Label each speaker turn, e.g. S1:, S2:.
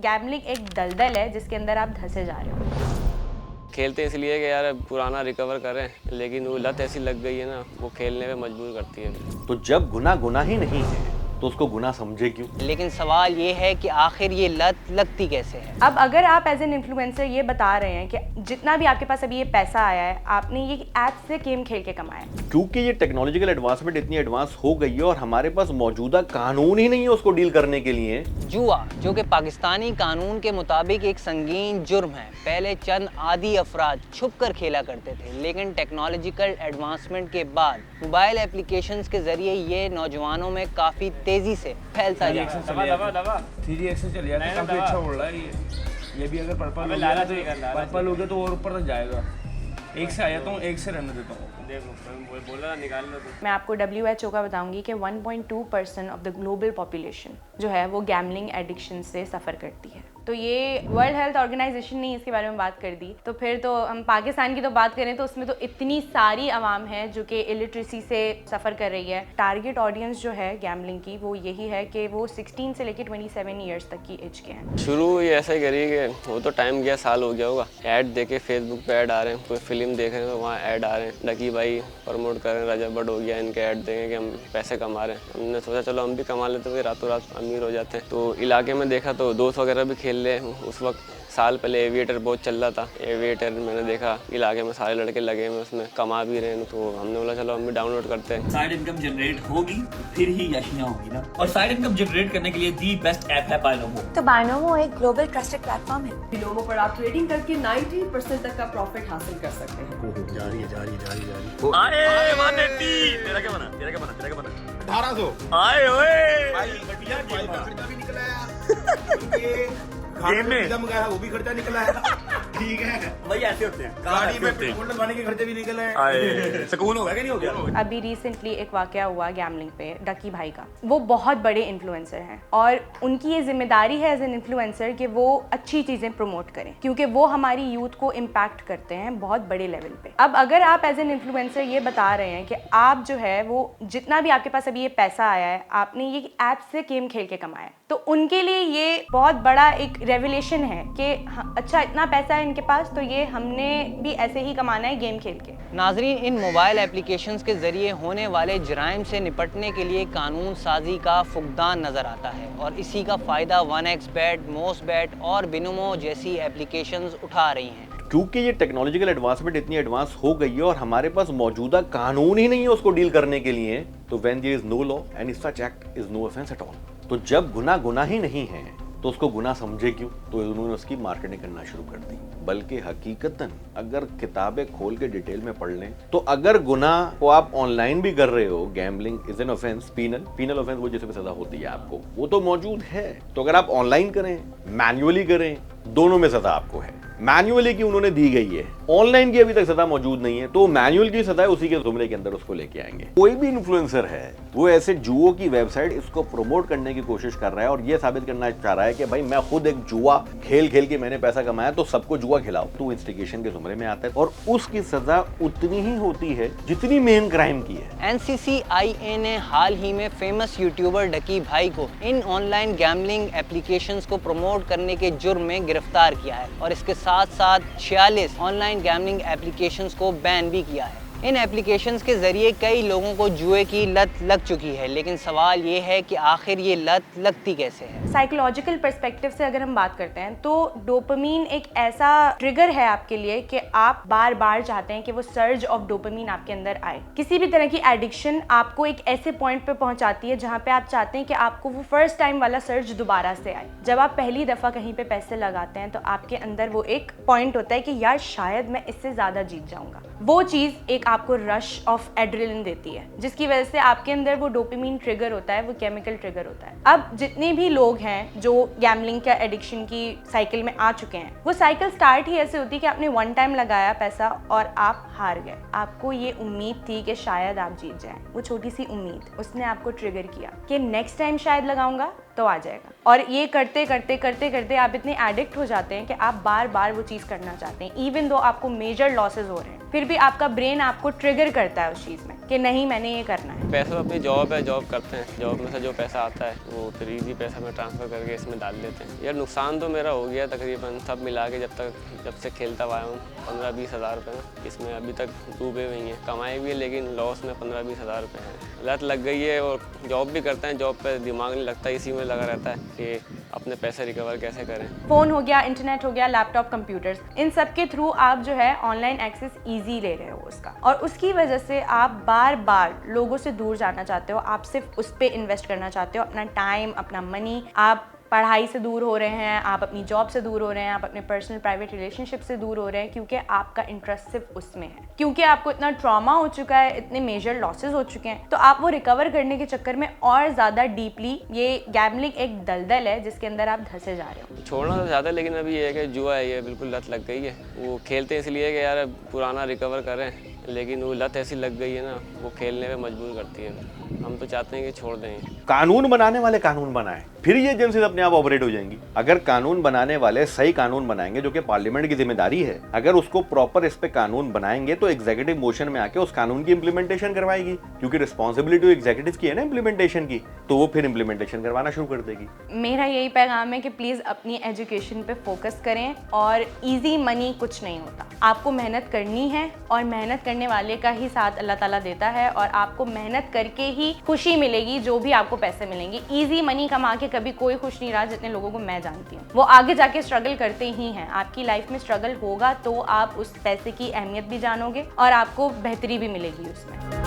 S1: Gambling एक दलदल है जिसके अंदर आप धंसे जा रहे हो।
S2: खेलते इसलिए कि यार पुराना रिकवर करें, लेकिन वो लत ऐसी लग गई है ना, वो खेलने पे मजबूर करती है।
S3: तो जब गुनाह गुनाह ही नहीं है तो उसको गुनाह समझे क्यों?
S4: लेकिन सवाल ये है कि आखिर ये लत लगती कैसे है।
S1: अब अगर आप एज एन इन्फ्लुएंसर ये बता रहे हैं कि जितना भी आपके पास अभी ये पैसा आया है आपने ये ऐप से गेम खेल के कमाया,
S3: क्योंकि ये टेक्नोलॉजिकल एडवांसमेंट इतनी एडवांस हो गई है और हमारे पास मौजूदा कानून ही नहीं है उसको डील करने के लिए।
S4: जुआ, जो कि पाकिस्तानी कानून के मुताबिक एक संगीन जुर्म है, पहले चंद आदी अफराद छुप कर खेला करते थे, लेकिन टेक्नोलॉजिकल एडवांसमेंट के बाद मोबाइल एप्लीकेशंस के जरिए ये नौजवानों में काफ़ी तेज़ी से फैलता जा रहा है।
S5: 3D एक्शन चल जाता है, काफी अच्छा उड़ रहा है ये भी अगर पर्पल हो गया तो और ऊपर तक जाएगा। एक से आ जाता हूँ, एक से रहने देता हूँ।
S2: देखो बोला निकाल लो।
S1: मैं आपको WHO का बताऊंगी कि 1.2% ऑफ द ग्लोबल पॉपुलेशन जो है वो गैम्बलिंग एडिक्शन से सफ़र करती है। तो ये वर्ल्ड हेल्थ ऑर्गेनाइजेशन ने इसके बारे में बात कर दी, तो फिर तो हम पाकिस्तान की तो बात करें तो उसमें तो इतनी सारी आवाम है जो कि इलिटरेसी से सफ़र कर रही है। टारगेट ऑडियंस जो है गैम्बलिंग की वो यही है कि वो 16 से लेकर 27 ईयर्स तक की एज के हैं।
S2: शुरू ये ऐसा ही करी कि वो तो टाइम गया, साल हो गया होगा, ऐड देखे फेसबुक पे ऐड आ रहे हैं, कोई फिल्म देख रहे हैं तो वहाँ ऐड आ रहे हैं, डकी भाई प्रमोट कर रहे हैं, रजब बट हो गया, इनके ऐड देखें कि हम पैसे कमा रहे हैं। हमने सोचा चलो हम भी कमा लेते, तो रातों रात अमीर हो जाते हैं। तो इलाके में देखा तो दोस्त वगैरह भी खेल रहे। उस वक्त साल पहले एविएटर बहुत चल रहा था, एविएटर मैंने देखा इलाके में सारे लड़के लगे हुए उसमें कमा भी रहे हैं, तो हमने बोला चलो हम भी डाउनलोड करते हैं।
S6: साइड इनकम जनरेट होगी फिर ही याशियां होगी ना, और साइड इनकम जनरेट करने के लिए दी बेस्ट ऐप है बायनोमो।
S7: तो बायनोमो एक ग्लोबल ट्रस्टेड प्लेटफॉर्म है।
S8: बिनोमो पर आप ट्रेडिंग करके 90% तक का प्रॉफिट हासिल कर सकते हैं।
S3: जारी है।
S6: आए 180। तेरा क्या बना
S5: 1800
S6: आए ओए
S5: गेम में मंगाया वो भी खर्चा निकला है। ठीक है
S6: भाई, ऐसे होते हैं
S5: गाड़ी में पेट्रोल डलवाने के खर्चे भी निकले हैं।
S6: आए सुकून हो गया कि नहीं हो गया?
S1: अभी रिसेंटली एक वाकया हुआ गैम्बलिंग पे, डकी भाई का। वो बहुत बड़े इन्फ्लुएंसर हैं और उनकी ये जिम्मेदारी है एज एन इन्फ्लुएंसर कि वो अच्छी चीज़ें प्रमोट करें, क्योंकि वो हमारी यूथ को इम्पैक्ट करते हैं बहुत बड़े लेवल पे। अब अगर आप एज एन इन्फ्लुएंसर ये बता रहे हैं कि आप जो है वो जितना भी आपके पास अभी ये पैसा आया है आपने ये ऐप से गेम खेल के कमाया, तो उनके लिए ये बहुत बड़ा एक रेवलेशन है कि अच्छा इतना पैसा है इनके पास तो ये हमने भी ऐसे ही कमाना है गेम खेल के।
S4: नाजरीन, इन मोबाइल एप्लीकेशंस के ज़रिए होने वाले जराइम से निपटने के लिए कानून साजी का फुकदान नज़र आता है और इसी का फ़ायदा 1xBet, मोस्टबेट और बिनोमो जैसी एप्लीकेशंस उठा रही हैं।
S3: क्योंकि ये टेक्नोलॉजिकल एडवांसमेंट इतनी एडवांस हो गई है और हमारे पास मौजूदा कानून ही नहीं है उसको डील करने के लिए, तो when there is no law and such act is no offence at all. तो जब गुनाह गुनाह ही नहीं है तो उसको गुनाह समझे क्यों? तो उन्होंने उसकी मार्केटिंग करना शुरू कर दी। बल्कि हकीकतन अगर किताबें खोल के डिटेल में पढ़ लें तो अगर गुनाह को आप ऑनलाइन भी कर रहे हो, gambling is an offence, penal offence, वो जैसे सजा होती है आपको, वो तो मौजूद है। तो अगर आप ऑनलाइन करें, मैन्युअली करें, दोनों में सजा आपको है। मैन्युअली की उन्होंने दी गई है, ऑनलाइन की अभी तक सजा मौजूद नहीं है, तो मैन्युअल की सजा है उसी के जुमरे के अंदर उसको लेके आएंगे। कोई भी इन्फ्लुएंसर है वो ऐसे जुओ की वेबसाइट इसको प्रमोट करने की कोशिश कर रहा है और ये साबित करना चाह रहा है कि भाई मैं खुद एक जुआ खेल खेल के मैंने पैसा कमाया तो सबको जुआ खिलाओ, तो इंस्टिगेशन के जुमरे में आता है और उसकी सजा उतनी ही होती है जितनी मेन क्राइम की है।
S4: NCCIA ने हाल ही में फेमस यूट्यूबर डकी भाई को इन ऑनलाइन गैम्बलिंग एप्लीकेशंस को प्रमोट करने के जुर्म में गिरफ्तार किया है और इसके साथ साथ 46 ऑनलाइन गैम्बलिंग एप्लीकेशंस को बैन भी किया है। इन एप्लीकेशंस के ज़रिए कई लोगों को जुए की लत लग चुकी है, लेकिन सवाल ये है कि आखिर ये लत लगती कैसे है।
S1: साइकोलॉजिकल पर्सपेक्टिव से अगर हम बात करते हैं तो डोपामीन एक ऐसा ट्रिगर है आपके लिए कि आप बार बार चाहते हैं कि वो सर्ज ऑफ डोपामीन आपके अंदर आए। किसी भी तरह की एडिक्शन आपको एक ऐसे पॉइंट पे पहुंचाती है जहां पे आप चाहते हैं कि आपको वो फर्स्ट टाइम वाला सर्ज दोबारा से आए। जब आप पहली दफ़ा कहीं पे पैसे लगाते हैं तो आपके अंदर वो एक पॉइंट होता है कि यार शायद मैं इससे ज़्यादा जीत जाऊँगा। वो चीज़ एक आपको रश ऑफ एड्रेनलिन देती है जिसकी वजह से आपके अंदर वो डोपामीन ट्रिगर होता है, वो केमिकल ट्रिगर होता है। अब जितने भी लोग हैं जो गैम्बलिंग का एडिक्शन की साइकिल में आ चुके हैं, वो साइकिल स्टार्ट ही ऐसे होती है कि आपने वन टाइम लगाया पैसा और आप हार गए। आपको ये उम्मीद थी कि शायद आप जीत जाएं, वो छोटी सी उम्मीद उसने आपको ट्रिगर किया कि नेक्स्ट टाइम शायद लगाऊंगा तो आ जाएगा। और ये करते करते करते करते आप इतने एडिक्ट हो जाते हैं कि आप बार बार वो चीज़ करना चाहते हैं, इवन दो आपको मेजर लॉसेस हो रहे हैं, फिर भी आपका ब्रेन आपको ट्रिगर करता है उस चीज़ में। कि नहीं मैंने ये करना है।
S2: पैसा अपनी जॉब है, जॉब करते हैं, जॉब में से जो पैसा आता है वो फिर इजी पैसा में ट्रांसफ़र करके इसमें डाल देते हैं। यार नुकसान तो मेरा हो गया तकरीबन सब मिला के, जब से खेलता हुआ हूँ 15-20 हज़ार रुपये ना इसमें अभी तक डूबे हुए हैं। कमाए भी है लेकिन लॉस में 15-20 हज़ार रुपये हैं। लत लग गई है और जॉब भी करते हैं, जॉब पे दिमाग नहीं लगता, इसी में लगा रहता है कि अपने पैसे रिकवर कैसे करें।
S1: फ़ोन हो गया, इंटरनेट हो गया, लैपटॉप, कंप्यूटर्स, इन सब के थ्रू आप जो है ऑनलाइन एक्सेस ईजी ले रहे हो उसका, और उसकी वजह से आप बार बार लोगों से दूर जाना चाहते हो। आप सिर्फ उस पर इन्वेस्ट करना चाहते हो अपना टाइम, अपना मनी। आप पढ़ाई से दूर हो रहे हैं, आप अपनी जॉब से दूर हो रहे हैं, आप अपने पर्सनल प्राइवेट रिलेशनशिप से दूर हो रहे हैं, क्योंकि आपका इंटरेस्ट सिर्फ उसमें है, क्योंकि आपको इतना ट्रॉमा हो चुका है, इतने मेजर लॉसेस हो चुके हैं। तो आप वो रिकवर करने के चक्कर में और ज़्यादा डीपली, ये गैम्बलिंग एक दलदल है जिसके अंदर आप धंसे जा रहे हो।
S2: छोड़ना तो ज़्यादा, लेकिन अभी ये है कि जुआ है, ये बिल्कुल लत लग गई है। वो खेलते इसलिए कि यार पुराना रिकवर करें, लेकिन वो लत ऐसी लग गई है ना, वो खेलने पे मजबूर करती है। हम तो चाहते हैं कि छोड़ दें।
S3: कानून बनाने वाले कानून बनाएं, फिर ये एजेंसीज अपने आप ऑपरेट हो जाएंगी। अगर कानून बनाने वाले सही कानून बनाएंगे, जो कि पार्लियामेंट की जिम्मेदारी है, अगर उसको प्रॉपर इस पे कानून बनाएंगे तो एग्जीक्यूटिव मोशन में आके उस कानून की इंप्लीमेंटेशन करवाएगी, क्योंकि रिस्पॉन्सिबिलिटी एग्जीक्यूटिव की है ना इंप्लीमेंटेशन की, तो वो फिर इंप्लीमेंटेशन करवाना शुरू कर देगी।
S1: मेरा यही पैगाम है कि प्लीज़ अपनी एजुकेशन पे फोकस करें, और इजी मनी कुछ नहीं होता। आपको मेहनत करनी है और मेहनत करने वाले का ही साथ अल्लाह ताला देता है, और आपको मेहनत करके ही खुशी मिलेगी, जो भी आपको पैसे मिलेंगे। इजी मनी कमा के कभी कोई खुश नहीं रहा, जितने लोगों को मैं जानती हूँ। वो आगे जाके स्ट्रगल करते ही हैं। आपकी लाइफ में स्ट्रगल होगा तो आप उस पैसे की अहमियत भी जानोगे और आपको बेहतरी भी मिलेगी उसमें।